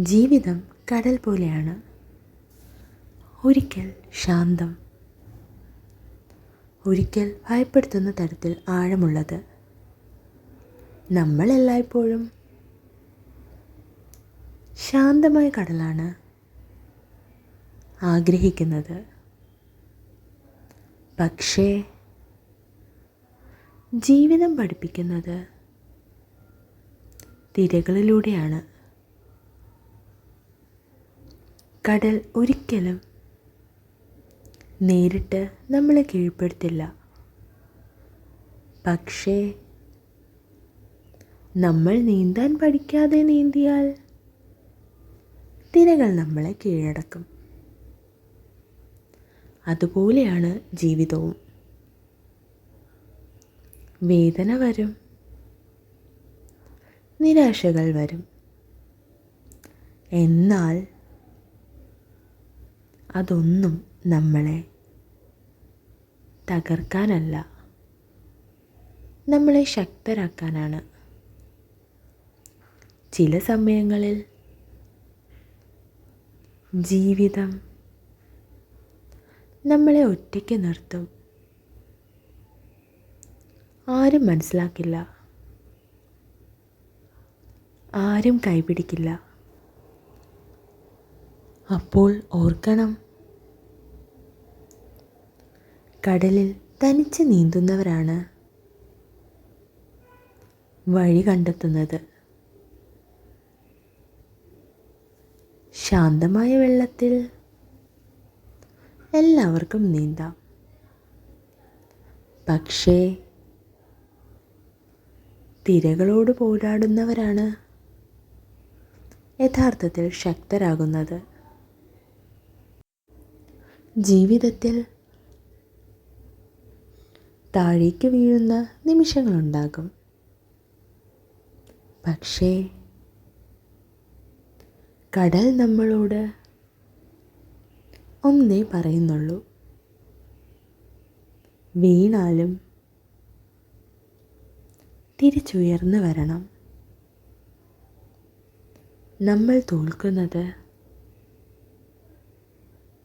ജീവിതം കടൽ പോലെയാണ്. ഒരിക്കൽ ശാന്തം, ഒരിക്കൽ ഭയപ്പെടുത്തുന്ന തരത്തിൽ ആഴമുള്ളത്. നമ്മളെല്ലായ്പ്പോഴും ശാന്തമായ കടലാണ് ആഗ്രഹിക്കുന്നത്. പക്ഷേ ജീവിതം പഠിപ്പിക്കുന്നത് തിരകളിലൂടെയാണ്. കടൽ ഒരിക്കലും നേരിട്ട് നമ്മളെ കീഴ്പ്പെടുത്തില്ല. പക്ഷേ നമ്മൾ നീന്താൻ പഠിക്കാതെ നീന്തിയാൽ തിരകൾ നമ്മളെ കീഴടക്കും. അതുപോലെയാണ് ജീവിതവും. വേദന വരും, നിരാശകൾ വരും. എന്നാൽ അതൊന്നും നമ്മളെ തകർക്കാനല്ല, നമ്മളെ ശക്തരാക്കാനാണ്. ചില സമയങ്ങളിൽ ജീവിതം നമ്മളെ ഒറ്റയ്ക്ക് നിർത്തും. ആരും മനസ്സിലാക്കില്ല, ആരും കൈപിടിക്കില്ല. അപ്പോൾ ഓർക്കണം, കടലിൽ തനിച്ച് നീന്തുന്നവരാണ് വഴി കണ്ടെത്തുന്നത്. ശാന്തമായ വെള്ളത്തിൽ എല്ലാവർക്കും നീന്താം. പക്ഷേ തിരകളോട് പോരാടുന്നവരാണ് യഥാർത്ഥത്തിൽ ശക്തരാകുന്നത്. ജീവിതത്തിൽ താഴേക്ക് വീഴുന്ന നിമിഷങ്ങളുണ്ടാകും. പക്ഷേ കടൽ നമ്മളോട് ഒന്നേ പറയുന്നുള്ളൂ: വീണാലും തിരിച്ചുയർന്നു വരണം. നമ്മൾ തോൽക്കുന്നത്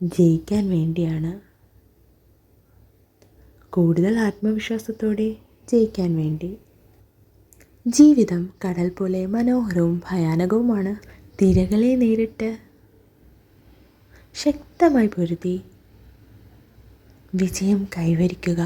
ജയിക്കാൻ വേണ്ടിയാണ്, കൂടുതൽ ആത്മവിശ്വാസത്തോടെ ജയിക്കാൻ വേണ്ടി. ജീവിതം കടൽ പോലെ മനോഹരവും ഭയാനകവുമാണ്. തിരകളെ നേരിട്ട് ശക്തമായി പൊരുതി വിജയം കൈവരിക്കുക.